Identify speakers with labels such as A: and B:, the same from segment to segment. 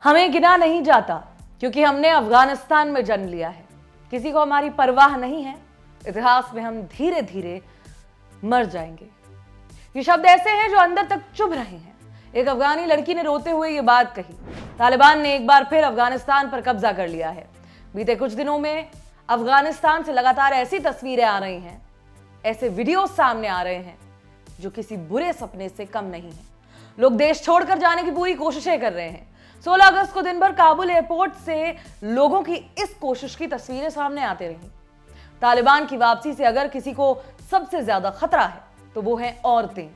A: हमें गिना नहीं जाता क्योंकि हमने अफगानिस्तान में जन्म लिया है। किसी को हमारी परवाह नहीं है, इतिहास में हम धीरे धीरे मर जाएंगे। ये शब्द ऐसे हैं जो अंदर तक चुभ रहे हैं। एक अफगानी लड़की ने रोते हुए ये बात कही। तालिबान ने एक बार फिर अफगानिस्तान पर कब्जा कर लिया है। बीते कुछ दिनों में अफगानिस्तान से लगातार ऐसी तस्वीरें आ रही हैं, ऐसे वीडियो सामने आ रहे हैं जो किसी बुरे सपने से कम नहीं है। लोग देश छोड़कर जाने की पूरी कोशिशें कर रहे हैं। 16 अगस्त को दिन भर काबुल एयरपोर्ट से लोगों की इस कोशिश की तस्वीरें सामने आती रही। तालिबान की वापसी से अगर किसी को सबसे ज्यादा खतरा है तो वो हैं औरतें।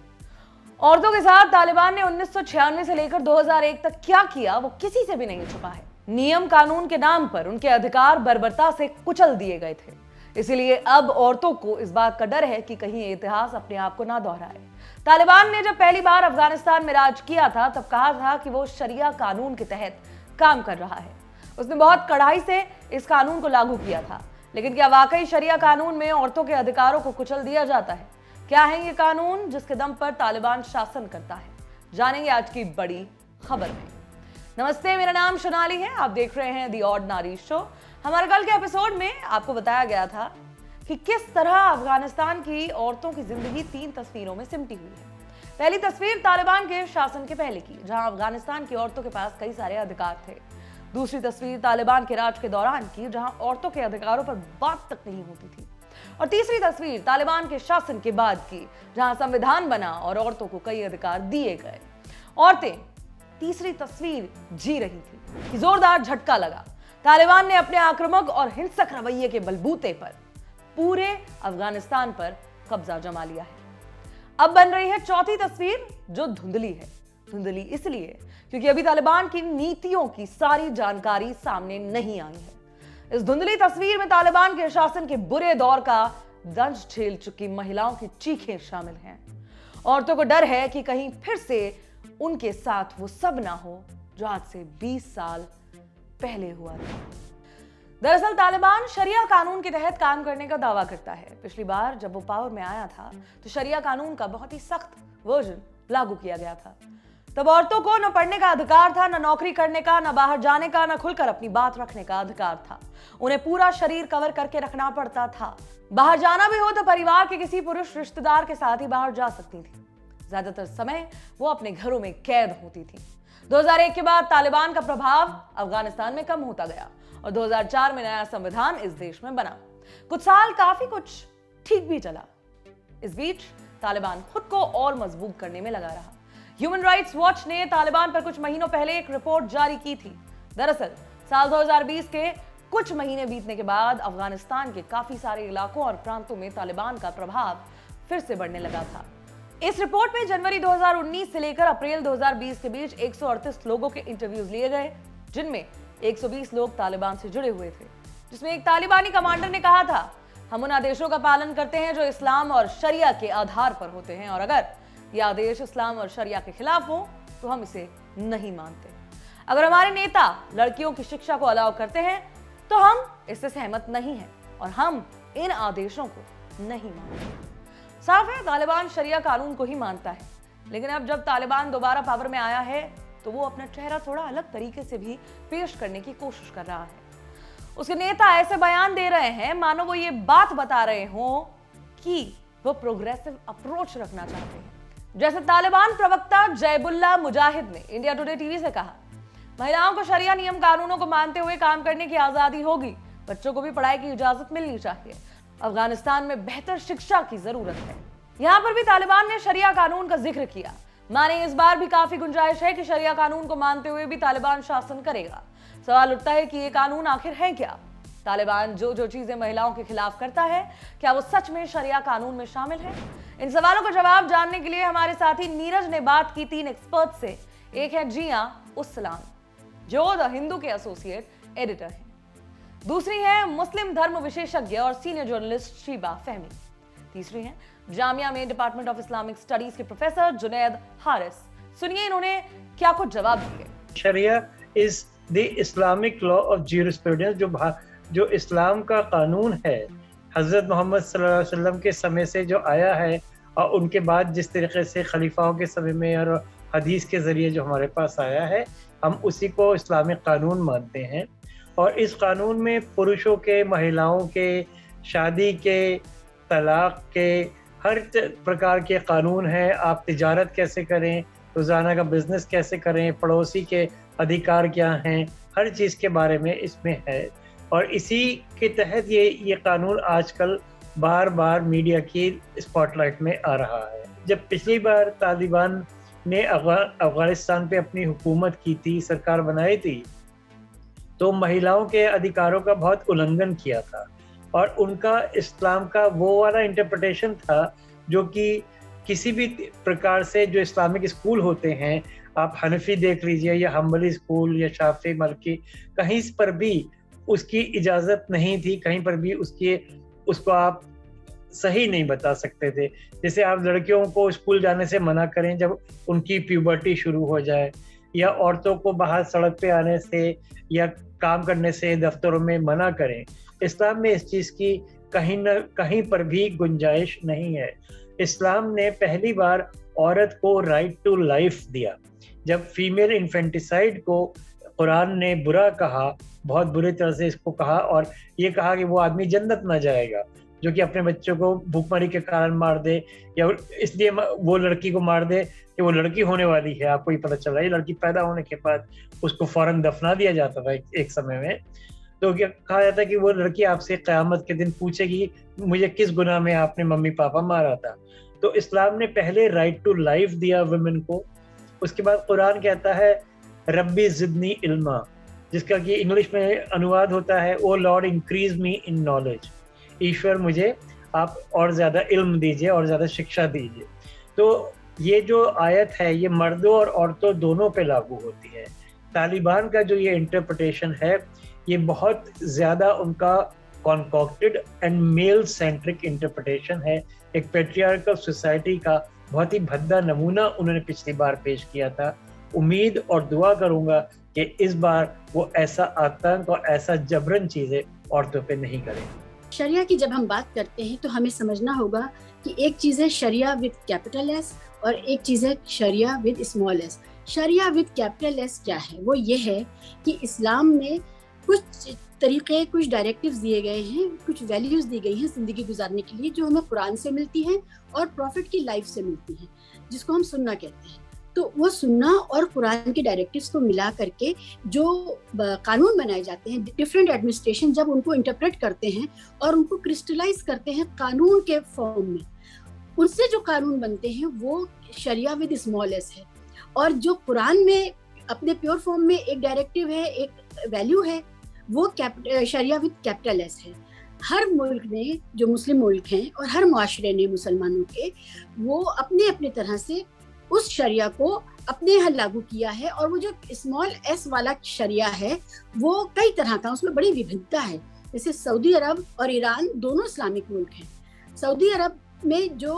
A: औरतों के साथ तालिबान ने 1996 से लेकर 2001 तक क्या किया वो किसी से भी नहीं छुपा है। नियम कानून के नाम पर उनके अधिकार बर्बरता से कुचल दिए गए थे। इसीलिए अब औरतों को इस बात का डर है कि कहीं ये इतिहास अपने आप को ना दोहराए। तालिबान ने जब पहली बार अफगानिस्तान में राज किया था तब कहा था कि वो शरिया कानून के तहत काम कर रहा है। उसने बहुत कड़ाई से इस कानून को लागू किया था। लेकिन क्या वाकई शरिया कानून में औरतों के अधिकारों को कुचल दिया जाता है? क्या है ये कानून जिसके दम पर तालिबान शासन करता है? जानेंगे आज की बड़ी खबर में। नमस्ते, मेरा नाम सोनाली है। आप देख रहे हैं दी ऑर्डिनरी शो। हमारे कल के एपिसोड में आपको बताया गया था कि किस तरह अफगानिस्तान की औरतों की जिंदगी 3 तस्वीरों में सिमटी हुई है। पहली तस्वीर तालिबान के शासन के पहले की, जहां अफगानिस्तान की औरतों के पास कई सारे अधिकार थे। दूसरी तस्वीर तालिबान के राज के दौरान की, जहां औरतों के अधिकारों पर बात तक नहीं होती थी। और तीसरी तस्वीर तालिबान के शासन के बाद की, जहां संविधान बना और औरतों को कई अधिकार दिए गए। औरतें तीसरी तस्वीर जी रही थी कि जोरदार झटका लगा। तालिबान ने अपने आक्रामक और हिंसक रवैये के बलबूते पर पूरे अफगानिस्तान पर कब्जा जमा लिया है। अब बन रही है चौथी तस्वीर जो धुंधली है। धुंधली इसलिए क्योंकि अभी तालिबान की नीतियों की सारी जानकारी सामने नहीं आई है। इस धुंधली तस्वीर में तालिबान के शासन के बुरे दौर का दंश झेल चुकी महिलाओं की चीखें शामिल हैं। औरतों को डर है कि कहीं फिर से उनके साथ वो सब ना हो जो आज से 20 साल पहले हुआ था। दरअसल तालिबान शरिया कानून के तहत काम करने का दावा करता है। पिछली बार जब वो पावर में आया था तो शरिया कानून का बहुत ही सख्त वर्जन लागू किया गया था। तब औरतों को न पढ़ने का अधिकार था, न नौकरी करने का, न बाहर जाने का, न खुलकर अपनी बात रखने का अधिकार था। उन्हें पूरा शरीर कवर करके रखना पड़ता था। बाहर जाना भी हो तो परिवार के किसी पुरुष रिश्तेदार के साथ ही बाहर जा सकती थी। ज्यादातर समय वो अपने घरों में कैद होती थी। 2001 के बाद तालिबान का प्रभाव अफगानिस्तान में कम होता गया और 2004 में नया संविधान इस देश में बना। कुछ साल काफी कुछ ठीक भी चला। इस बीच तालिबान खुद को और मजबूत करने में लगा रहा। ह्यूमन राइट्स वॉच ने तालिबान पर कुछ महीनों पहले एक रिपोर्ट जारी की थी। दरअसल साल 2020 के कुछ महीने बीतने के बाद अफगानिस्तान के काफी सारे इलाकों और प्रांतों में तालिबान का प्रभाव फिर से बढ़ने लगा था। इस रिपोर्ट में जनवरी 2019 से लेकर अप्रैल 2020 के बीच 138 लोगों के इंटरव्यूज लिए गए, जिनमें 120 लोग तालिबान से जुड़े हुए थे। जिसमें एक तालिबानी कमांडर ने कहा था, हम उन आदेशों का पालन करते हैं जो इस्लाम और शरिया के आधार पर होते हैं, और अगर ये आदेश इस्लाम और शरिया के खिलाफ हो तो हम इसे नहीं मानते। अगर हमारे नेता लड़कियों की शिक्षा को अलाउ करते हैं तो हम इससे सहमत नहीं हैं और हम इन आदेशों को नहीं मानते। साफ है, तालिबान शरिया कानून को ही मानता है। लेकिन अब जब तालिबान दोबारा पावर में आया है तो वो अपना चेहरा थोड़ा अलग तरीके से भी पेश करने की कोशिश कर रहा है। उसके नेता ऐसे बयान दे रहे हैं मानो वो ये बात बता रहे हों कि वो प्रोग्रेसिव अप्रोच रखना चाहते हैं। जैसे तालिबान प्रवक्ता जैबुल्ला मुजाहिद ने इंडिया टुडे टीवी से कहा, महिलाओं को शरिया नियम कानूनों को मानते हुए काम करने की आजादी होगी। बच्चों को भी पढ़ाई की इजाजत मिलनी चाहिए। अफगानिस्तान में बेहतर शिक्षा की जरूरत है। यहाँ पर भी तालिबान ने शरिया कानून का जिक्र किया। माने इस बार भी काफी गुंजाइश है कि शरिया कानून को मानते हुए भी तालिबान शासन करेगा। सवाल उठता है कि ये कानून आखिर है क्या? तालिबान जो जो चीजें महिलाओं के खिलाफ करता है, क्या वो सच में शरिया कानून में शामिल है? इन सवालों का जवाब जानने के लिए हमारे साथी नीरज ने बात की 3 एक्सपर्ट से। एक है जिया उस्सलाम, जो द हिंदू के एसोसिएट एडिटर है। दूसरी है मुस्लिम धर्म विशेषज्ञ और सीनियर जर्नलिस्ट शीबा फहमी। तीसरी है जामिया में डिपार्टमेंट ऑफ इस्लामिक स्टडीज के प्रोफेसर जुनैद हारिस। सुनिए इन्होंने क्या कुछ जवाब दिए।
B: Sharia is the Islamic law of jurisprudence, जो इस्लाम का कानून है, हजरत मोहम्मद सल्लल्लाहु अलैहि वसल्लम के समय से जो आया है और उनके बाद जिस तरीके से खलीफाओं के समय में और हदीस के ज़रिए जो हमारे पास आया है, हम उसी को इस्लामिक कानून मानते हैं। और इस कानून में पुरुषों के, महिलाओं के, शादी के, तलाक के, हर प्रकार के कानून हैं। आप तिजारत कैसे करें, रोज़ाना का बिजनेस कैसे करें, पड़ोसी के अधिकार क्या हैं, हर चीज़ के बारे में इसमें है। और इसी के तहत ये कानून आजकल बार बार मीडिया की स्पॉटलाइट में आ रहा है। जब पिछली बार तालिबान ने अफगानिस्तान पे अपनी हुकूमत की थी, सरकार बनाई थी, तो महिलाओं के अधिकारों का बहुत उल्लंघन किया था। और उनका इस्लाम का वो वाला इंटरप्रिटेशन था जो कि किसी भी प्रकार से जो इस्लामिक स्कूल होते हैं, आप हनफी देख लीजिए या हम्बली स्कूल या शाफी मलकी, कहीं पर भी उसकी इजाज़त नहीं थी, कहीं पर भी उसको आप सही नहीं बता सकते थे। जैसे आप लड़कियों को स्कूल जाने से मना करें जब उनकी प्यूबर्टी शुरू हो जाए, या औरतों को बाहर सड़क पे आने से या काम करने से दफ्तरों में मना करें। इस्लाम में इस चीज़ की कहीं न कहीं पर भी गुंजाइश नहीं है। इस्लाम ने पहली बार औरत को राइट टू लाइफ दिया। जब फीमेल इन्फेंटिसाइड को कुरान ने बुरा कहा, बहुत बुरी तरह से इसको कहा, और ये कहा कि वो आदमी जन्नत ना जाएगा जो कि अपने बच्चों को भूखमरी के कारण मार दे, या इसलिए वो लड़की को मार दे कि वो लड़की होने वाली है। आपको ये पता चल रहा है, लड़की पैदा होने के बाद उसको फौरन दफना दिया जाता था एक समय में। तो क्या कहा जाता है कि वो लड़की आपसे क़यामत के दिन पूछेगी, मुझे किस गुनाह में आपने मम्मी पापा मारा था। तो इस्लाम ने पहले राइट टू लाइफ दिया वुमेन को। उसके बाद कुरान कहता है रब्बी ज़िदनी इल्मा, जिसका कि इंग्लिश में अनुवाद होता है O lord increase me in knowledge, ईश्वर मुझे आप और ज़्यादा इल्म दीजिए और ज़्यादा शिक्षा दीजिए। तो ये जो आयत है ये मर्दों और औरतों दोनों पे लागू होती है। तालिबान का जो ये इंटरप्रिटेशन है ये बहुत ज़्यादा उनका concocted and male centric interpretation है। एक पेट्रियार्कल सोसाइटी का बहुत ही भद्दा नमूना उन्होंने पिछली बार पेश किया था। उम्मीद और दुआ करूंगा कि इस बार वो ऐसा आतंक और ऐसा जबरन चीज़ें औरतों पे नहीं करें।
C: शरिया की जब हम बात करते हैं तो हमें समझना होगा कि एक चीज़ है शरिया विद कैपिटल एस और एक चीज़ है sharia with small S. Sharia with capital S क्या है? वो ये है कि इस्लाम में कुछ तरीक़े, कुछ डायरेक्टिव्स दिए गए हैं, कुछ वैल्यूज़ दी गई हैं ज़िंदगी गुजारने के लिए, जो हमें कुरान से मिलती हैं और प्रॉफिट की लाइफ से मिलती हैं, जिसको हम सुन्ना कहते हैं। तो वो सुन्ना और कुरान के डायरेक्टिव्स को मिला करके जो कानून बनाए जाते हैं, डिफरेंट एडमिनिस्ट्रेशन जब उनको इंटरप्रेट करते हैं और उनको क्रिस्टलाइज करते हैं कानून के फॉर्म में, उनसे जो कानून बनते हैं वो शरिया विद स्मॉल एस है। और जो कुरान में अपने प्योर फॉर्म में एक डायरेक्टिव है, एक वैल्यू है, वो शरिया विद कैपिटल एस है। हर मुल्क ने, जो मुस्लिम मुल्क हैं और हर मुआशरे ने मुसलमानों के, वो अपने अपने तरह से उस शरिया को अपने यहाँ लागू किया है। और वो जो स्मॉल एस वाला शरिया है वो कई तरह का, उसमें बड़ी विविधता है। जैसे सऊदी अरब और ईरान दोनों इस्लामिक मुल्क हैं। सऊदी अरब में जो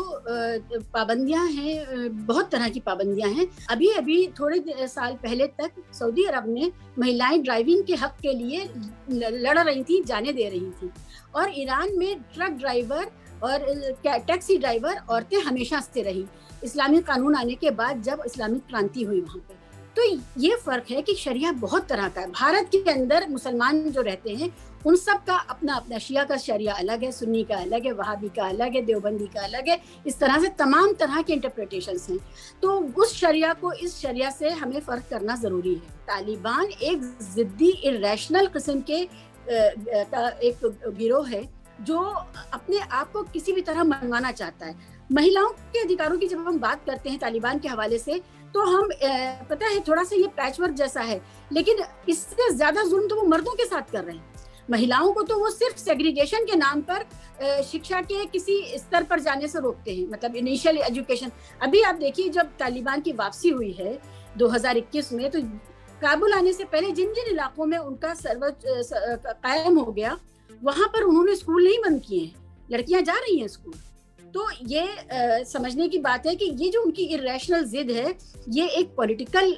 C: पाबंदियां हैं, बहुत तरह की पाबंदियां हैं। अभी थोड़े साल पहले तक सऊदी अरब में महिलाएं ड्राइविंग के हक के लिए लड़ रही थी, जाने दे रही थी। और ईरान में ट्रक ड्राइवर और टैक्सी ड्राइवर औरतें हमेशा से रही, इस्लामी कानून आने के बाद जब इस्लामिक क्रांति हुई वहाँ पे। तो ये फ़र्क है कि शरिया बहुत तरह का है। भारत के अंदर मुसलमान जो रहते हैं उन सब का अपना अपना, शिया का शरिया अलग है, सुन्नी का अलग है, वहाबी का अलग है, देवबंदी का अलग है। इस तरह से तमाम तरह के इंटरप्रिटेशंस हैं। तो उस शरिया को इस शरिया से हमें फ़र्क करना ज़रूरी है। तालिबान एक ज़िद्दी इर्रेशनल किस्म के एक गिरोह है जो अपने आप को किसी भी तरह मनवाना चाहता है। महिलाओं के अधिकारों की जब हम बात करते हैं तालिबान के हवाले से, तो हम पता है थोड़ा सा ये पैचवर्क जैसा है, लेकिन इससे ज्यादा जुल्म तो वो मर्दों के साथ कर रहे हैं। महिलाओं को तो वो सिर्फ सेग्रीगेशन के नाम पर शिक्षा के किसी स्तर पर जाने से रोकते हैं, मतलब इनिशियल एजुकेशन। अभी आप देखिए जब तालिबान की वापसी हुई है 2021 में, तो काबुल आने से पहले जिन जिन इलाकों में उनका सर्वोच्च कायम हो गया, वहां पर उन्होंने स्कूल नहीं बंद किए हैं, लड़कियां जा रही हैं स्कूल। तो ये समझने की बात है कि ये जो उनकी इर्रेशनल जिद है, ये एक पॉलिटिकल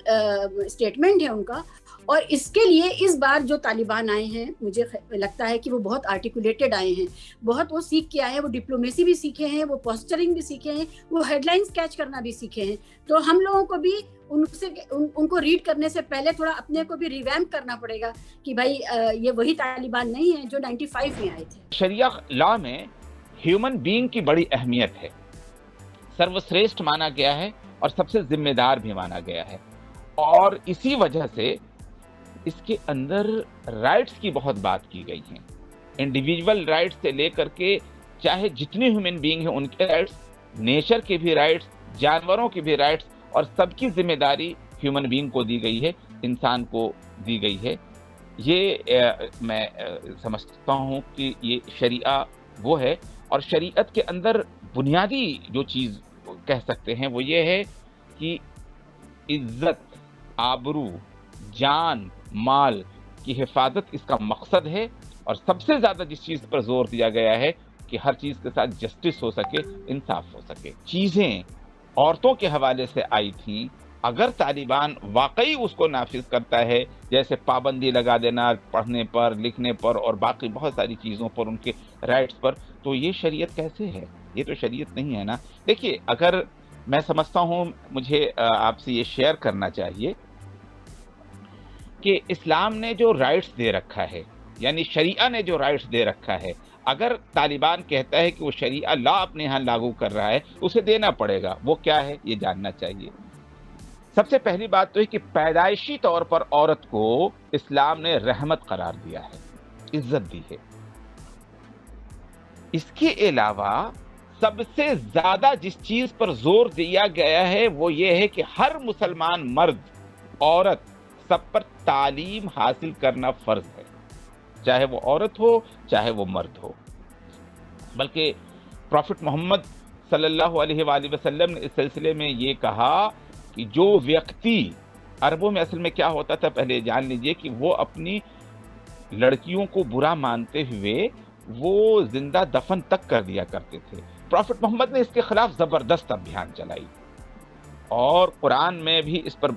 C: स्टेटमेंट है उनका, और इसके लिए इस बार जो तालिबान आए हैं, मुझे लगता है कि वो बहुत आर्टिकुलेटेड आए हैं, बहुत वो सीख के आए हैं, वो डिप्लोमेसी भी सीखे हैं, वो पोस्चरिंग भी सीखे हैं, वो हेडलाइंस कैच करना भी सीखे हैं। तो हम लोगों को भी उनको रीड करने से पहले थोड़ा अपने को भी रिवैम्प करना पड़ेगा कि भाई ये वही तालिबान नहीं है जो 95 में आए थे।
D: शरिया लॉ में ह्यूमन बीइंग की बड़ी अहमियत है, सर्वश्रेष्ठ माना गया है और सबसे जिम्मेदार भी माना गया है, और इसी वजह से इसके अंदर राइट्स की बहुत बात की गई है। इंडिविजुअल राइट्स से लेकर के चाहे जितने ह्यूमन बीइंग हैं उनके राइट्स, नेचर के भी राइट्स, जानवरों के भी राइट्स, और सबकी जिम्मेदारी ह्यूमन बीइंग को दी गई है, इंसान को दी गई है। ये मैं समझता हूँ कि ये शरिया वो है, और शरीयत के अंदर बुनियादी जो चीज़ कह सकते हैं वो ये है कि इज्जत, आबरू, जान, माल की हिफाजत इसका मकसद है, और सबसे ज़्यादा जिस चीज़ पर जोर दिया गया है कि हर चीज़ के साथ जस्टिस हो सके, इंसाफ हो सके। चीज़ें औरतों के हवाले से आई थीं, अगर तालिबान वाकई उसको नाफिज करता है, जैसे पाबंदी लगा देना पढ़ने पर, लिखने पर और बाकी बहुत सारी चीज़ों पर, उनके राइट्स पर, तो ये शरीयत कैसे है? ये तो शरीयत नहीं है ना। देखिए, अगर मैं समझता हूँ, मुझे आपसे ये शेयर करना चाहिए कि इस्लाम ने जो राइट्स दे रखा है, यानी शरीया ने जो राइट्स दे रखा है, अगर तालिबान कहता है कि वो शरीया लॉ अपने यहाँ लागू कर रहा है, उसे देना पड़ेगा। वो क्या है, ये जानना चाहिए। सबसे पहली बात तो है कि पैदाइशी तौर पर औरत को इस्लाम ने रहमत करार दिया है, इज्जत दी है। इसके अलावा सबसे ज्यादा जिस चीज पर जोर दिया गया है वो ये है कि हर मुसलमान मर्द, औरत, सब पर तालीम हासिल करना फर्ज है, चाहे वो औरत हो चाहे वो मर्द हो। बल्कि प्रॉफिट मोहम्मद सल्लल्लाहु अलैहि वसल्लम ने इस सिलसिले में ये कहा कि जो व्यक्ति, अरबों में असल में क्या होता था पहले जान लीजिए, कि वो अपनी लड़कियों को बुरा मानते हुए वो जिंदा दफन तक कर दिया करते थे। प्रॉफिट मोहम्मद ने इसके खिलाफ जबरदस्त अभियान चलाई, और कुरान में भी इस पर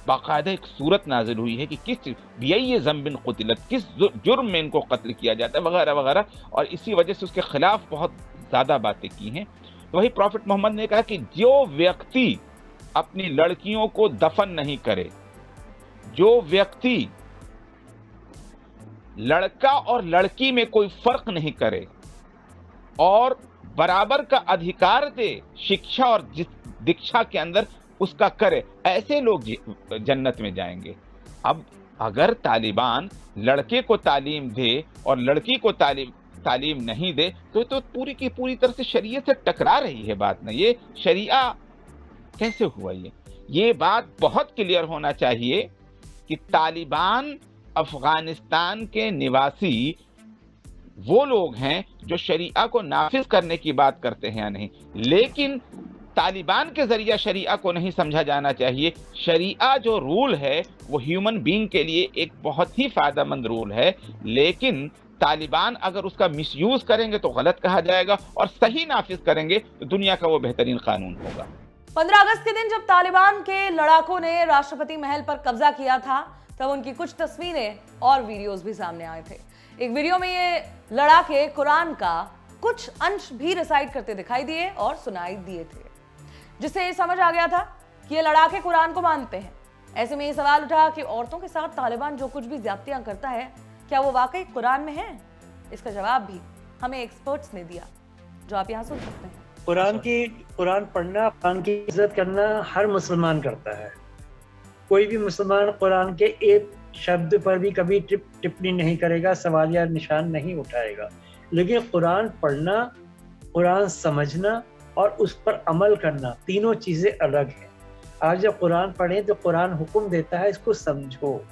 D: बाकायदा एक सूरत नाजिल हुई है कि किस बिय्य ज़ंबिन क़ुतिलत, किस जुर्म में इनको कत्ल किया जाता है, वगैरह वगैरह, और इसी वजह से उसके खिलाफ बहुत ज़्यादा बातें की हैं। तो वही प्रॉफिट मोहम्मद ने कहा कि जो व्यक्ति अपनी लड़कियों को दफन नहीं करे, जो व्यक्ति लड़का और लड़की में कोई फर्क नहीं करे और बराबर का अधिकार दे शिक्षा और दीक्षा के अंदर उसका करे, ऐसे लोग जन्नत में जाएंगे। अब अगर तालिबान लड़के को तालीम दे और लड़की को तालीम नहीं दे तो पूरी की पूरी तरह से शरीयत से टकरा रही है बात ना। ये शरिया कैसे हुआ? ये बात बहुत क्लियर होना चाहिए कि तालिबान अफगानिस्तान के निवासी वो लोग हैं जो शरिया को नाफिज करने की बात करते हैं या नहीं, लेकिन तालिबान के जरिए शरिया को नहीं समझा जाना चाहिए। शरिया जो रूल है वो ह्यूमन बीइंग के लिए एक बहुत ही फायदेमंद रूल है, लेकिन तालिबान अगर उसका मिसयूज करेंगे तो गलत कहा जाएगा, और सही नाफिज करेंगे तो दुनिया का वो बेहतरीन कानून होगा।
A: 15 अगस्त के दिन जब तालिबान के लड़ाकों ने राष्ट्रपति महल पर कब्जा किया था, तब उनकी कुछ तस्वीरें और वीडियोस भी सामने आए थे। एक वीडियो में ये लड़ाके कुरान का कुछ अंश भी रिसाइट करते दिखाई दिए और सुनाई दिए थे, जिससे ये समझ आ गया था कि ये लड़ाके कुरान को मानते हैं। ऐसे में ये सवाल उठा कि औरतों के साथ तालिबान जो कुछ भी ज्यादतियां करता है, क्या वो वाकई कुरान में है? इसका जवाब भी हमें एक्सपर्ट्स ने दिया, जो आप यहाँ सुन सकते हैं।
B: कुरान पढ़ना, कुरान की इज्जत करना हर मुसलमान करता है। कोई भी मुसलमान कुरान के एक शब्द पर भी कभी टिप्पणी नहीं करेगा, सवालिया निशान नहीं उठाएगा। लेकिन कुरान पढ़ना, कुरान समझना और उस पर अमल करना, तीनों चीज़ें अलग हैं। आज जब कुरान पढ़ें तो कुरान हुक्म देता है इसको समझो,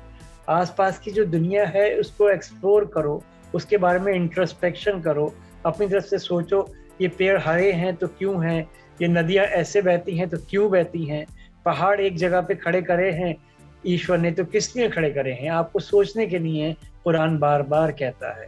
B: आसपास की जो दुनिया है उसको एक्सप्लोर करो, उसके बारे में इंट्रोस्पेक्शन करो, अपनी तरफ से सोचो ये पेड़ हरे हैं तो क्यों हैं, ये नदियाँ ऐसे बहती हैं तो क्यों बहती हैं, पहाड़ एक जगह पे खड़े करे हैं ईश्वर ने तो किस लिए खड़े करे हैं, आपको सोचने के लिए कुरान बार बार कहता है।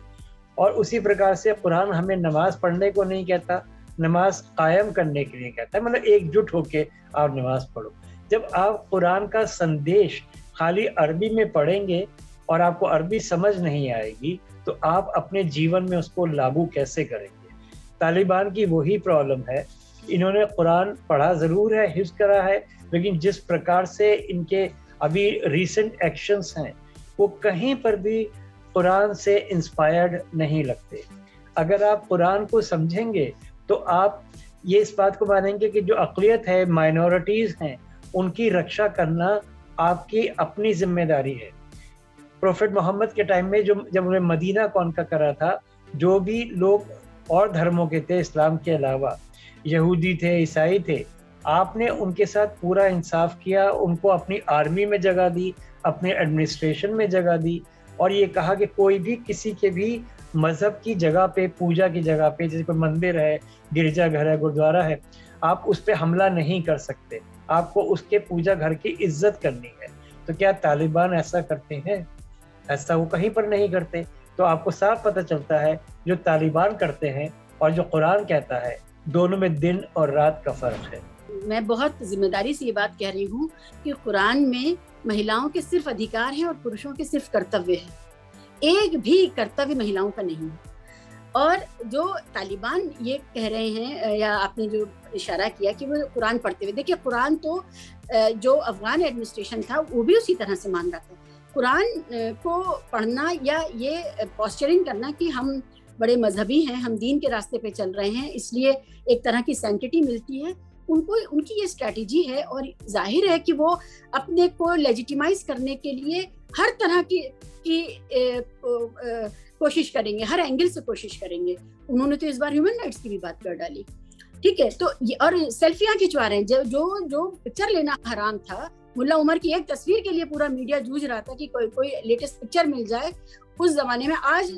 B: और उसी प्रकार से कुरान हमें नमाज पढ़ने को नहीं कहता, नमाज कायम करने के लिए कहता है, मतलब एकजुट होके आप नमाज पढ़ो। जब आप कुरान का संदेश खाली अरबी में पढ़ेंगे और आपको अरबी समझ नहीं आएगी तो आप अपने जीवन में उसको लागू कैसे करेंगे? तालिबान की वही प्रॉब्लम है, इन्होंने कुरान पढ़ा ज़रूर है, हिफ्ज़ करा है, लेकिन जिस प्रकार से इनके अभी रिसेंट एक्शंस हैं वो कहीं पर भी कुरान से इंस्पायर्ड नहीं लगते। अगर आप कुरान को समझेंगे तो आप ये इस बात को मानेंगे कि जो अक़लियत है, माइनॉरिटीज़ हैं, उनकी रक्षा करना आपकी अपनी जिम्मेदारी है। प्रोफेट मोहम्मद के टाइम में जब उन्हें मदीना कौन का करा था, जो भी लोग और धर्मों के थे इस्लाम के अलावा, यहूदी थे, ईसाई थे, आपने उनके साथ पूरा इंसाफ किया, उनको अपनी आर्मी में जगह दी, अपने एडमिनिस्ट्रेशन में जगह दी, और ये कहा कि कोई भी किसी के भी मज़हब की जगह पे, पूजा की जगह पे, जैसे कोई मंदिर है, गिरजाघर है, गुरुद्वारा है, आप उस पर हमला नहीं कर सकते, आपको उसके पूजा घर की इज्जत करनी है। तो क्या तालिबान ऐसा करते हैं? ऐसा वो कहीं पर नहीं करते। तो आपको साफ पता चलता है जो तालिबान करते हैं और जो कुरान कहता है, दोनों में दिन और रात का फ़र्क है।
C: मैं बहुत जिम्मेदारी से ये बात कह रही हूँ कि कुरान में महिलाओं के सिर्फ अधिकार हैं और पुरुषों के सिर्फ कर्तव्य है, एक भी कर्तव्य महिलाओं का नहीं है। और जो तालिबान ये कह रहे हैं, या आपने जो इशारा किया कि वो कुरान पढ़ते हुए, देखिए कुरान तो जो अफगान एडमिनिस्ट्रेशन था वो भी उसी तरह से मान रहा था। कुरान को पढ़ना या ये पोस्चरिंग करना कि हम बड़े मजहबी हैं, हम दीन के रास्ते पे चल रहे हैं, इसलिए एक तरह की सैंक्टिटी मिलती है, उनकी ये स्ट्रैटेजी है। और जाहिर है कि वो अपने को लेजिटिमाइज करने के लिए हर तरह की कोशिश करेंगे, हर एंगल से कोशिश करेंगे। उन्होंने तो इस बार ह्यूमन राइट्स की भी बात कर डाली, ठीक है। तो और सेल्फियां खिंचवा रहे हैं, जो पिक्चर लेना हराम था, मुल्ला उमर की एक तस्वीर के लिए पूरा मीडिया जूझ रहा था कि कोई लेटेस्ट पिक्चर मिल जाए उस जमाने में। आज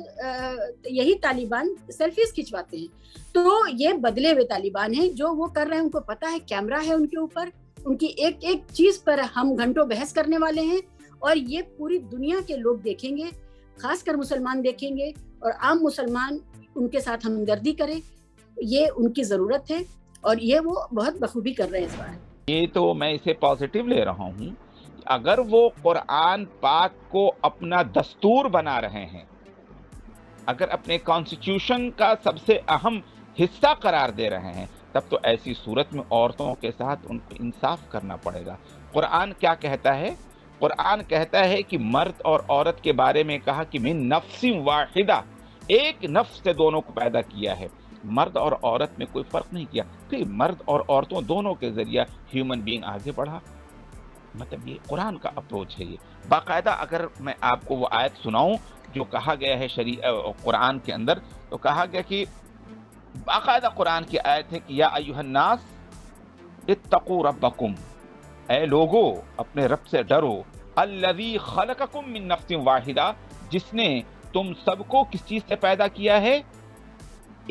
C: यही तालिबान सेल्फीज खिंचवाते हैं। तो ये बदले हुए तालिबान हैं, जो वो कर रहे हैं, उनको पता है कैमरा है उनके ऊपर, उनकी एक एक चीज पर हम घंटों बहस करने वाले हैं, और ये पूरी दुनिया के लोग देखेंगे, खासकर मुसलमान देखेंगे, और आम मुसलमान उनके साथ हमदर्दी करें, ये उनकी जरूरत है, और ये वो बहुत बखूबी कर रहे हैं इस बार।
D: ये तो मैं इसे पॉजिटिव ले रहा हूँ। अगर वो कुरान पाक को अपना दस्तूर बना रहे हैं, अगर अपने कॉन्स्टिट्यूशन का सबसे अहम हिस्सा करार दे रहे हैं, तब तो ऐसी सूरत में औरतों के साथ उनको इंसाफ करना पड़ेगा। कुरान क्या कहता है? कुरान कहता है कि मर्द और औरत के बारे में कहा कि मिन नफ्सिन वाहिदा, एक नफ्स से दोनों को पैदा किया है, मर्द और औरत में कोई फर्क नहीं किया। फिर मर्द और औरतों दोनों के जरिए ह्यूमन बीइंग आगे बढ़ा। मतलब ये कुरान का अप्रोच है। ये बाकायदा अगर मैं आपको वो आयत सुनाऊं जो कहा गया है कुरान के अंदर, तो कहा गया कि बाकायदा कुरान की आयत है कि या अय्युहन नास इत्तकू रब्बकुम, ऐ लोगो अपने रब से डरो, अल्लज़ी खलक़कुम मिन नफ्सिन वाहिदा, जिसने तुम सबको किस चीज से पैदा किया है?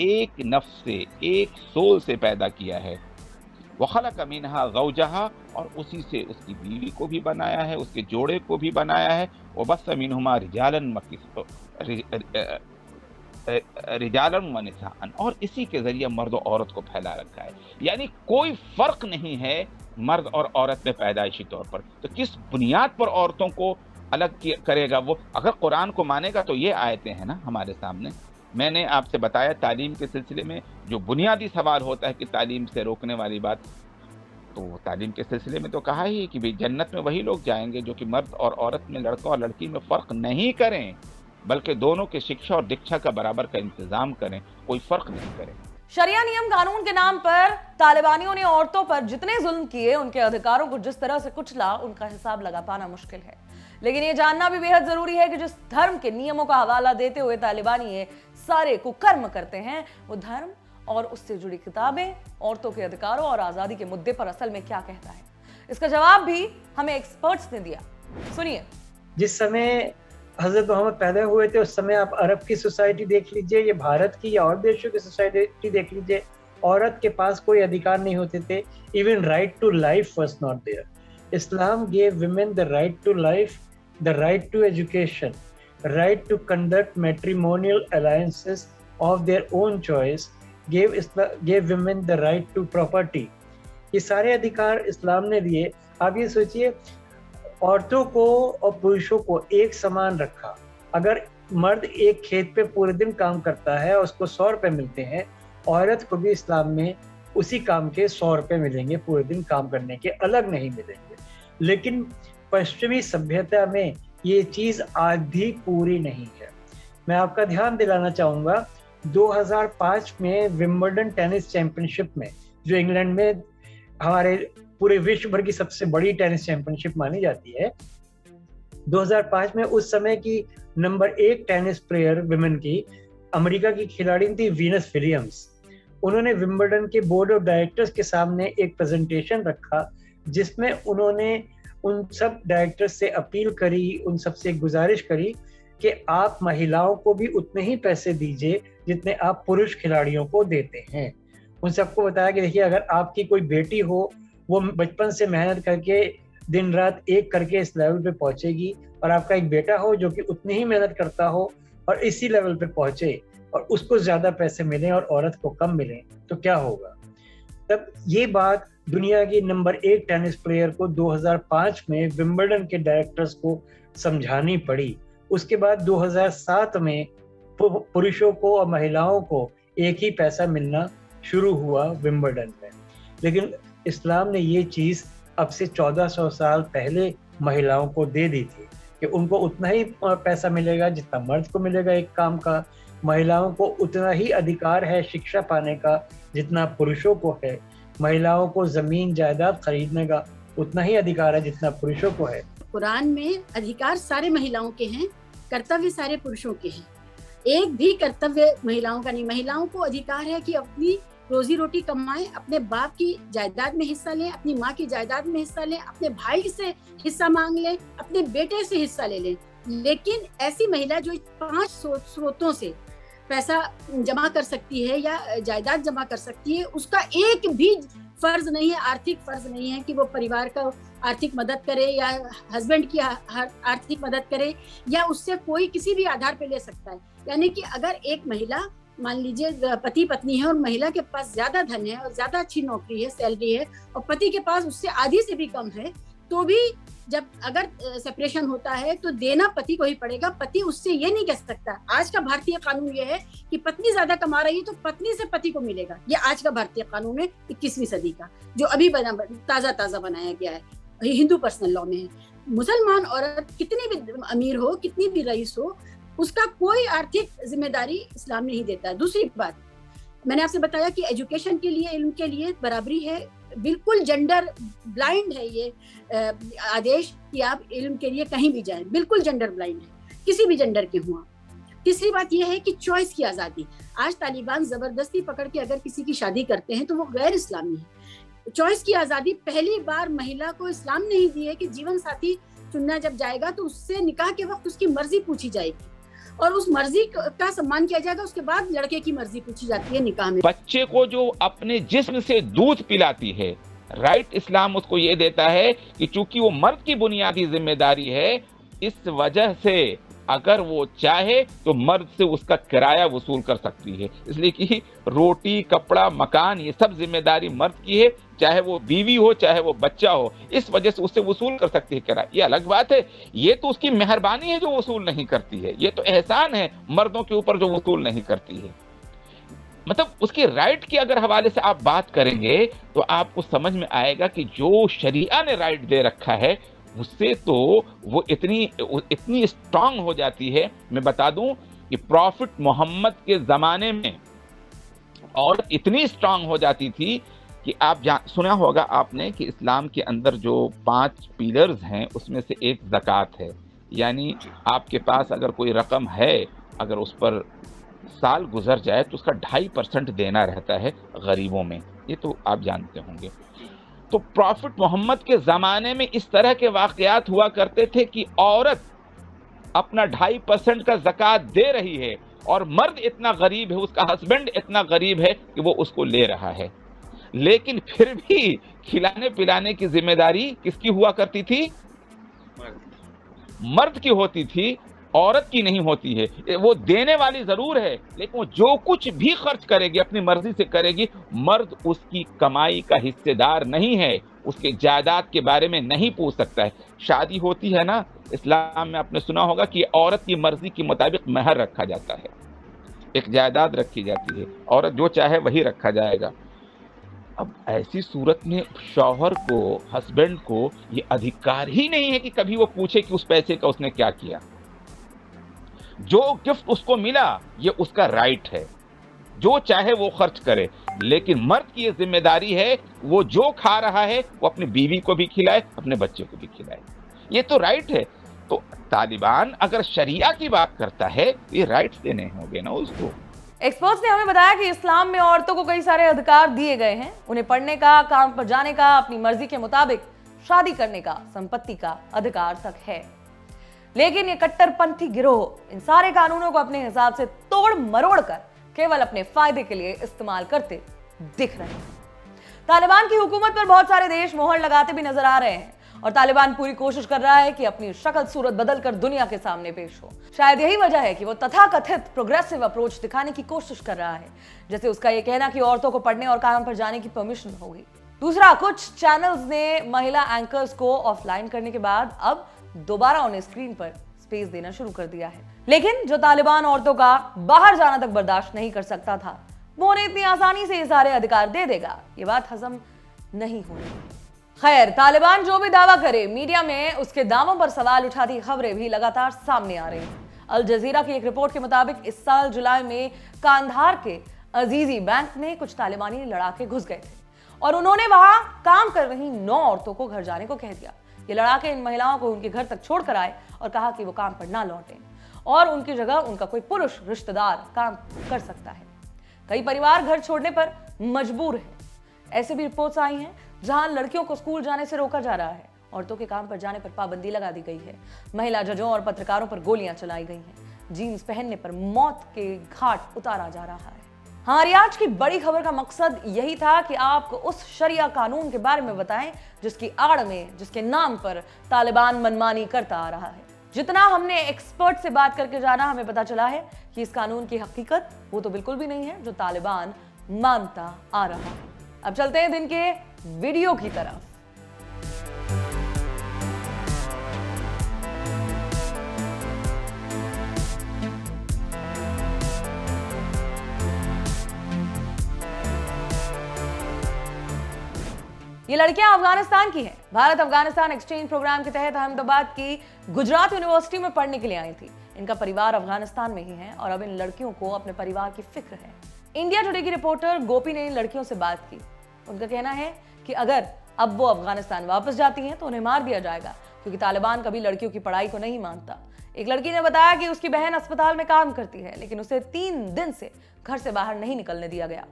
D: एक नफ्स से, एक सोल से पैदा किया है। वखलक मिनहा ज़ौजहा, और उसी से उसकी बीवी को भी बनाया है, उसके जोड़े को भी बनाया है। वबस्स मिनहुमा रिजालन व निसाअन, और इसी के जरिए मर्द और औरत को फैला रखा है। यानी कोई फर्क नहीं है मर्द और औरत में पैदाइशी तौर पर। तो किस बुनियाद पर औरतों को अलग करेगा वो? अगर कुरान को मानेगा तो ये आयतें हैं ना हमारे सामने। मैंने आपसे बताया तालीम के सिलसिले में जो बुनियादी सवाल होता है कि तालीम से रोकने वाली बात, तो तालीम के सिलसिले में तो कहा ही कि भाई जन्नत में वही लोग जाएंगे जो कि मर्द और औरत में, लड़का और लड़की में फ़र्क नहीं करें, बल्कि दोनों के शिक्षा और दीक्षा का बराबर का इंतजाम करें, कोई फ़र्क नहीं करें।
A: शरिया नियम कानून के नाम पर तालिबानियों ने औरतों पर जितने जुल्म किए, उनके अधिकारों को जिस तरह से कुचला, उनका हिसाब लगा पाना मुश्किल है। लेकिन ये जानना भी बेहद जरूरी है कि जिस धर्म के नियमों का हवाला देते हुए तालिबानी ये सारे कुकर्म करते हैं, वो धर्म और उससे जुड़ी किताबें औरतों के अधिकारों और आजादी के मुद्दे पर असल में क्या कहता है, इसका जवाब भी हमें एक्सपर्ट्स ने दिया। सुनिए।
B: जिस समय हजरत मोहम्मद पैदा हुए थे उस समय आप अरब की सोसाइटी देख लीजिए, ये भारत की या और देशों की सोसाइटी देख लीजिए, औरत के पास कोई अधिकार नहीं होते थे। Even right to life was not there. Islam gave women the right to life, the right to education, right to conduct matrimonial alliances of their own choice, gave women the right to property। ये सारे अधिकार इस्लाम ने दिए। आप ये सोचिए, औरतों को और पुरुषों को एक समान रखा। अगर मर्द एक खेत पे पूरे दिन काम करता है और उसको 100 रुपए मिलते हैं, औरत को भी इस्लाम में उसी काम के 100 रुपए मिलेंगे, पूरे दिन काम करने के, अलग नहीं मिलेंगे। लेकिन पश्चिमी सभ्यता में ये चीज आज भी पूरी नहीं है। मैं आपका ध्यान दिलाना चाहूंगा, 2005 में विंबलडन टेनिस चैंपियनशिप में, जो इंग्लैंड में हमारे पूरे विश्व भर की सबसे बड़ी टेनिस चैंपियनशिप मानी जाती है, 2005 में उस समय की नंबर 1 टेनिस प्लेयर विमेन की अमेरिका की खिलाड़ी थी वीनस विलियम्स। उन्होंने विंबलडन के बोर्ड ऑफ डायरेक्टर्स के सामने एक प्रेजेंटेशन रखा, जिसमें उन्होंने उन सब डायरेक्टर्स से अपील करी, उन सब से गुजारिश करी कि आप महिलाओं को भी उतने ही पैसे दीजिए जितने आप पुरुष खिलाड़ियों को देते हैं। उन सबको बताया कि देखिए, अगर आपकी कोई बेटी हो, वो बचपन से मेहनत करके दिन रात एक करके इस लेवल पे पहुंचेगी, और आपका एक बेटा हो जो कि उतनी ही मेहनत करता हो और इसी लेवल पे पहुंचे और उसको ज्यादा पैसे मिले और औरत को कम मिले, तो क्या होगा। तब ये बात दुनिया की नंबर 1 टेनिस प्लेयर को 2005 में विंबलडन के डायरेक्टर्स को समझानी पड़ी। उसके बाद 2007 में पुरुषों को और महिलाओं को एक ही पैसा मिलना शुरू हुआ विंबलडन में। लेकिन इस्लाम ने ये चीज अब से 1400 साल पहले महिलाओं को दे दी थी कि उनको उतना ही पैसा मिलेगा जितना मर्द को मिलेगा एक काम का। महिलाओं को उतना ही अधिकार है शिक्षा पाने का जितना पुरुषों को है। महिलाओं को जमीन जायदाद खरीदने का उतना ही अधिकार है जितना पुरुषों को है।
C: कुरान में अधिकार सारे महिलाओं के हैं, कर्तव्य सारे पुरुषों के हैं। एक भी कर्तव्य महिलाओं का नहीं। महिलाओं को अधिकार है कि अपनी रोजी रोटी कमाएं, अपने बाप की जायदाद में हिस्सा लें, अपनी माँ की जायदाद में हिस्सा लें, अपने भाई से हिस्सा मांग लें, अपने बेटे से हिस्सा ले लें। लेकिन ऐसी महिला जो 5 स्रोतों से पैसा जमा कर सकती है या जायदाद जमा कर सकती है, उसका एक भी फर्ज नहीं है, आर्थिक फर्ज नहीं है कि वो परिवार का आर्थिक मदद करे या हस्बैंड की आर्थिक मदद करे, या उससे कोई किसी भी आधार पे ले सकता है। यानी कि अगर एक महिला, मान लीजिए पति पत्नी है और महिला के पास ज्यादा धन है और ज्यादा अच्छी नौकरी है, सैलरी है, और पति के पास उससे आधी से भी कम है, तो भी जब अगर सेपरेशन होता है तो देना पति को ही पड़ेगा। पति उससे ये नहीं कह सकता। आज का भारतीय कानून ये है कि पत्नी ज्यादा कमा रही है तो पत्नी से पति को मिलेगा। ये आज का भारतीय कानून है 21वीं सदी का, जो अभी ताजा बनाया गया है, हिंदू पर्सनल लॉ में है। मुसलमान औरत कितनी भी अमीर हो, कितनी भी रईस हो, उसका कोई आर्थिक जिम्मेदारी इस्लाम नहीं देता। दूसरी बात, मैंने आपसे बताया कि एजुकेशन के लिए, इल्म के लिए बराबरी है। बिल्कुल जेंडर ब्लाइंड है ये आदेश कि आप इल्म के लिए कहीं भी जाएं, बिल्कुल जेंडर ब्लाइंड है, किसी भी जेंडर के हुआ। तीसरी बात यह है कि चॉइस की आज़ादी। आज तालिबान जबरदस्ती पकड़ के अगर किसी की शादी करते हैं तो वो गैर इस्लामी है। चॉइस की आज़ादी पहली बार महिला को इस्लाम ने ही दी है कि जीवन साथी चुनना जब जाएगा तो उससे निकाह के वक्त उसकी मर्जी पूछी जाएगी और उस मर्जी का सम्मान किया जाएगा। उसके बाद लड़के की मर्जी पूछी जाती है निकाह में।
D: बच्चे को जो अपने जिस्म से दूध पिलाती है, राइट, इस्लाम उसको ये देता है कि चूंकि वो मर्द की बुनियादी जिम्मेदारी है, इस वजह से अगर वो चाहे तो मर्द से उसका किराया वसूल कर सकती है। इसलिए कि रोटी, कपड़ा, मकान, ये सब जिम्मेदारी मर्द की है, चाहे वो बीवी हो चाहे वो बच्चा हो, इस वजह से उससे वसूल कर सकती है किराया। ये अलग बात है, ये तो उसकी मेहरबानी है जो वसूल नहीं करती है, ये तो एहसान है मर्दों के ऊपर जो वसूल नहीं करती है। मतलब उसकी राइट के अगर हवाले से आप बात करेंगे तो आपको समझ में आएगा कि जो शरीया ने राइट दे रखा है उससे तो वो इतनी स्ट्रांग हो जाती है। मैं बता दूं कि प्रॉफिट मोहम्मद के ज़माने में औरत इतनी स्ट्रांग हो जाती थी कि आप सुना होगा आपने कि इस्लाम के अंदर जो 5 पिलर्स हैं उसमें से एक ज़कात है। यानी आपके पास अगर कोई रकम है, अगर उस पर साल गुजर जाए तो उसका 2.5% देना रहता है गरीबों में, ये तो आप जानते होंगे। तो प्रॉफिट मोहम्मद के ज़माने में इस तरह के वाक़यात हुआ करते थे कि औरत अपना 2.5% का ज़कात दे रही है और मर्द इतना गरीब है, उसका हस्बैंड इतना गरीब है कि वो उसको ले रहा है, लेकिन फिर भी खिलाने पिलाने की जिम्मेदारी किसकी हुआ करती थी? मर्द की होती थी। औरत की नहीं होती है। वो देने वाली जरूर है, लेकिन वो जो कुछ भी खर्च करेगी अपनी मर्जी से करेगी। मर्द उसकी कमाई का हिस्सेदार नहीं है, उसके जायदाद के बारे में नहीं पूछ सकता है। शादी होती है ना, इस्लाम में आपने सुना होगा कि औरत की मर्जी के मुताबिक महर रखा जाता है, एक जायदाद रखी जाती है, औरत जो चाहे वही रखा जाएगा। अब ऐसी सूरत में शौहर को, हस्बैंड को ये अधिकार ही नहीं है कि कभी वो पूछे कि उस पैसे का उसने क्या किया। जो गिफ्ट उसको मिला ये उसका राइट है, जो चाहे वो खर्च करे। लेकिन मर्द की ये जिम्मेदारी है, वो जो खा रहा है वो अपनी बीवी को भी खिलाए, अपने बच्चे को भी खिलाए। ये तो राइट है। तो तालिबान अगर शरिया की बात करता है, ये राइट्स देने होंगे ना उसको।
A: एक्सपर्ट्स ने हमें बताया कि इस्लाम में औरतों को कई सारे अधिकार दिए गए हैं। उन्हें पढ़ने का, काम पर जाने का, अपनी मर्जी के मुताबिक शादी करने का, संपत्ति का अधिकार तक है। लेकिन ये कट्टरपंथी गिरोह इन सारे कानूनों को अपने हिसाब से तोड़ मरोड़ कर केवल अपने फायदे के लिए इस्तेमाल करते दिख रहे हैं। तालिबान की हुकूमत पर बहुत सारे देश मोहर लगाते भी नजर आ रहे हैं और तालिबान पूरी कोशिश कर रहा है कि अपनी शक्ल सूरत बदलकर दुनिया के सामने पेश हो। शायद यही वजह है कि वो तथाकथित प्रोग्रेसिव अप्रोच दिखाने की कोशिश कर रहा है, जैसे उसका ये कहना कि औरतों को पढ़ने और काम पर जाने की परमिशन होगी। दूसरा, कुछ चैनल्स ने महिला एंकर्स को ऑफलाइन करने के बाद अब दोबारा उन्हें स्क्रीन पर स्पेस देना शुरू कर दिया है। लेकिन जो तालिबान औरतों का बाहर जाना तक बर्दाश्त नहीं कर सकता था, वो उन्हें इतनी आसानी से ये सारे अधिकार दे देगा, ये बात हजम नहीं होनी। खैर, तालिबान जो भी दावा करे, मीडिया में उसके दावों पर सवाल उठाती खबरें भी लगातार सामने आ रही हैं। अल जजीरा की एक रिपोर्ट के मुताबिक इस साल जुलाई में कांधार के अजीजी बैंक में कुछ तालिबानी लड़ाके घुस गए थे और उन्होंने वहां काम कर रही 9 औरतों को घर जाने को कह दिया। ये लड़ाके इन महिलाओं को उनके घर तक छोड़कर आए और कहा कि वो काम पर ना लौटें और उनकी जगह उनका कोई पुरुष रिश्तेदार काम कर सकता है। कई परिवार घर छोड़ने पर मजबूर हैं। ऐसे भी रिपोर्ट्स आई हैं जहां लड़कियों को स्कूल जाने से रोका जा रहा है, औरतों के काम पर जाने पर पाबंदी लगा दी गई है, महिला जजों और पत्रकारों पर गोलियां चलाई गई हैं, जीन्स पहनने पर मौत के घाट उतारा जा रहा है। हमारी आज की बड़ी खबर का मकसद यही था कि आपको उस शरिया कानून के बारे में बताएं जिसकी आड़ में, जिसके नाम पर तालिबान मनमानी करता आ रहा है। जितना हमने एक्सपर्ट से बात करके जाना, हमें पता चला है कि इस कानून की हकीकत वो तो बिल्कुल भी नहीं है जो तालिबान मानता आ रहा है। अब चलते हैं दिन के वीडियो की तरफ। ये लड़कियां अफगानिस्तान की हैं। भारत अफगानिस्तान एक्सचेंज प्रोग्राम के तहत अहमदाबाद की गुजरात यूनिवर्सिटी में पढ़ने के लिए आई थी। इनका परिवार अफगानिस्तान में ही है और अब इन लड़कियों को अपने परिवार की फिक्र है। इंडिया टुडे की रिपोर्टर गोपी ने इन लड़कियों से बात की। उनका कहना है कि अगर अब वो अफगानिस्तान वापस जाती हैं तो उन्हें मार दिया जाएगा, क्योंकि तालिबान कभी लड़कियों की पढ़ाई को नहीं मानता। एक लड़की ने बताया कि उसकी बहन अस्पताल में काम करती है, लेकिन उसे 3 दिन से घर से बाहर नहीं निकलने दिया गया।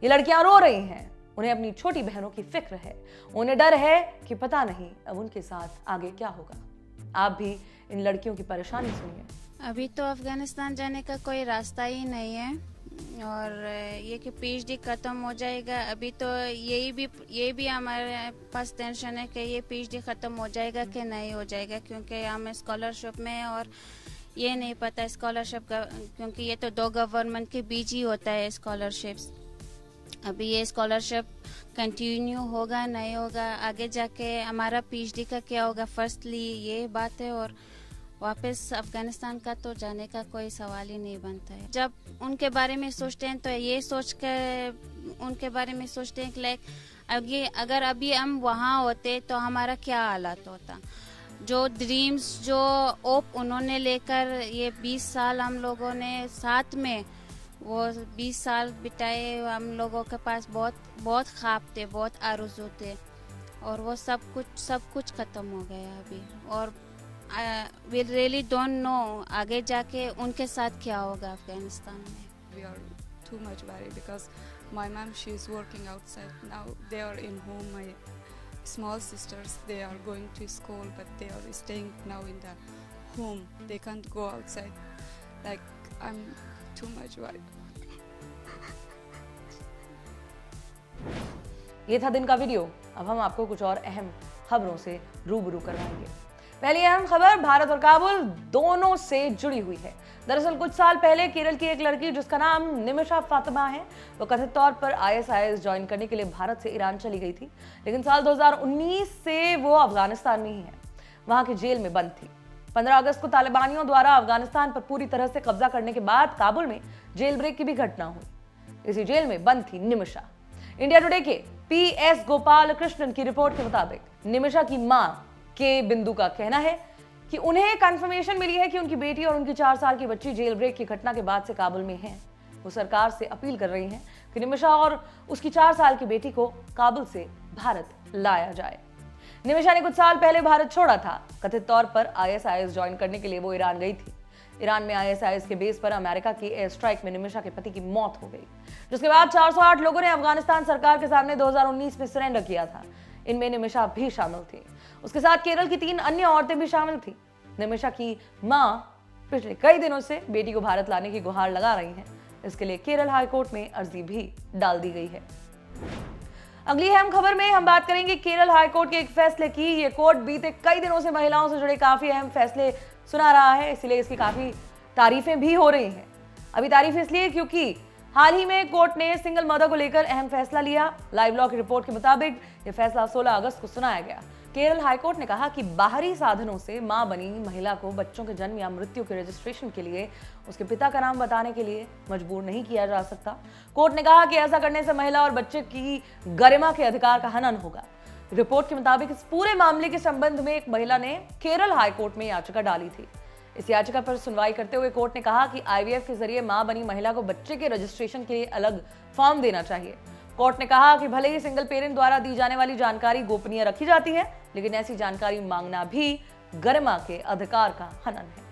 A: ये लड़कियां रो रही हैं, उन्हें अपनी छोटी बहनों की फिक्र है, उन्हें डर है कि पता नहीं अब उनके साथ आगे क्या होगा। आप भी इन लड़कियों की परेशानी सुनिए।
E: अभी तो अफगानिस्तान जाने का कोई रास्ता ही नहीं है और ये कि पीएचडी खत्म हो जाएगा। अभी तो ये भी हमारे पास टेंशन है कि ये पीएचडी खत्म हो जाएगा कि नहीं हो जाएगा, क्योंकि हम स्कॉलरशिप में और ये नहीं पता स्कॉलरशिप का, क्योंकि ये तो 2 गवर्नमेंट के बीच ही होता है स्कॉलरशिप्स। अभी ये स्कॉलरशिप कंटिन्यू होगा नहीं होगा, आगे जाके हमारा पीएचडी का क्या होगा, फर्स्टली ये बात है। और वापस अफगानिस्तान का तो जाने का कोई सवाल ही नहीं बनता है। जब उनके बारे में सोचते हैं तो ये सोच कर उनके बारे में सोचते हैं कि लाइक अगर अभी हम वहाँ होते तो हमारा क्या हालात होता। जो ड्रीम्स, जो ओप उन्होंने लेकर ये 20 साल हम लोगों ने साथ में वो 20 साल बिताए, हम लोगों के पास बहुत ख्वाब थे, बहुत आरज़ू थे और वो सब कुछ ख़त्म हो गया अभी। और we really don't know आगे जाके उनके साथ क्या होगा अफगानिस्तान में।
F: We are too much worried because my mom, she is working outside now. They are in home. My small sisters, they are going to school, but they are staying now in the home. They can't go outside. Like I'm too much worried.
A: ये था दिन का video. अब हम आपको कुछ और अहम खबरों से रूबरू करवाएंगे। पहली अहम खबर भारत और काबुल दोनों से जुड़ी हुई है। दरअसल कुछ साल पहले केरल की एक लड़की जिसका नाम निमिषा फातिमा है, वो कथित तौर पर ISIS ज्वाइन करने के लिए भारत से ईरान चली गई थी, लेकिन साल 2019 से वो अफगानिस्तान में ही है, वहां की जेल में बंद थी। 15 अगस्त को तालिबानियों द्वारा अफगानिस्तान पर पूरी तरह से कब्जा करने के बाद काबुल में जेल ब्रेक की भी घटना हुई। इसी जेल में बंद थी निमिषा। इंडिया टुडे के PS गोपाल कृष्णन की रिपोर्ट के मुताबिक निमिषा की मां के बिंदु का कहना है कि उन्हें कंफर्मेशन मिली है कि उनकी बेटी और उनकी 4 साल की बच्ची जेल ब्रेक की घटना के बाद से काबुल में हैं। वो सरकार से अपील कर रही हैं कि निमिषा और उसकी 4 साल की बेटी को काबुल से भारत लाया जाए। निमिषा ने कुछ साल पहले भारत छोड़ा था। कथित तौर पर ISIS ज्वाइन करने के लिए वो ईरान गई थी। ईरान में ISIS के बेस पर अमेरिका की एयर स्ट्राइक में निमिषा के पति की मौत हो गई, जिसके बाद 408 लोगों ने अफगानिस्तान सरकार के सामने 2019 में सरेंडर किया था। इनमें निमिषा भी शामिल थी। उसके साथ केरल की 3 अन्य औरतें भी शामिल थी। निमिषा की मां पिछले कई दिनों से बेटी को भारत लाने की गुहार लगा रही हैं। इसके लिए केरल हाईकोर्ट में अर्जी भी डाल दी गई है। अगली अहम खबर में हम बात करेंगे केरल हाईकोर्ट के एक फैसले की। ये कोर्ट बीते कई दिनों से महिलाओं से जुड़े काफी अहम फैसले सुना रहा है, इसलिए इसकी काफी तारीफें भी हो रही हैं। अभी तारीफ इसलिए क्योंकि हाल ही में कोर्ट ने सिंगल मदर को लेकर अहम फैसला लिया। लाइव लॉ की रिपोर्ट के मुताबिक यह फैसला 16 अगस्त को सुनाया गया। केरल हाईकोर्ट ने कहा कि बाहरी साधनों से मां बनी महिला को बच्चों के जन्म या मृत्यु के रजिस्ट्रेशन के लिए उसके पिता का नाम बताने के लिए मजबूर नहीं किया जा सकता। कोर्ट ने कहा कि ऐसा करने से महिला और बच्चे की गरिमा के अधिकार का हनन होगा। रिपोर्ट के मुताबिक इस पूरे मामले के संबंध में एक महिला ने केरल हाईकोर्ट में याचिका डाली थी। इस याचिका पर सुनवाई करते हुए कोर्ट ने कहा कि IVF के जरिए मां बनी महिला को बच्चे के रजिस्ट्रेशन के लिए अलग फॉर्म देना चाहिए। कोर्ट ने कहा कि भले ही सिंगल पेरेंट द्वारा दी जाने वाली जानकारी गोपनीय रखी जाती है, लेकिन ऐसी जानकारी मांगना भी गरिमा के अधिकार का हनन है।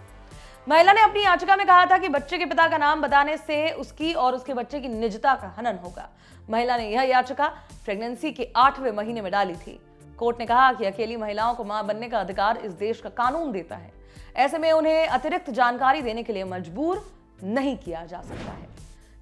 A: महिला ने अपनी याचिका में कहा था कि बच्चे के पिता का नाम बताने से उसकी और उसके बच्चे की निजता का हनन होगा। महिला ने यह याचिका प्रेगनेंसी के 8वें महीने में डाली थी। कोर्ट ने कहा कि अकेली महिलाओं को मां बनने का अधिकार इस देश का कानून देता है। ऐसे में उन्हें अतिरिक्त जानकारी देने के लिए मजबूर नहीं किया जा सकता है।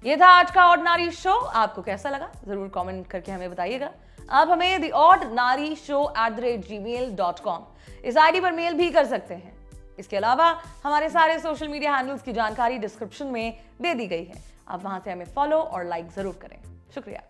A: यह था आज का ऑर्डिनरी शो। आपको कैसा लगा जरूर कमेंट करके हमें बताइएगा। आप हमें theordinaryshow@gmail.com इस आईडी पर मेल भी कर सकते हैं। इसके अलावा हमारे सारे सोशल मीडिया हैंडल्स की जानकारी डिस्क्रिप्शन में दे दी गई है। आप वहां से हमें फॉलो और लाइक जरूर करें। शुक्रिया।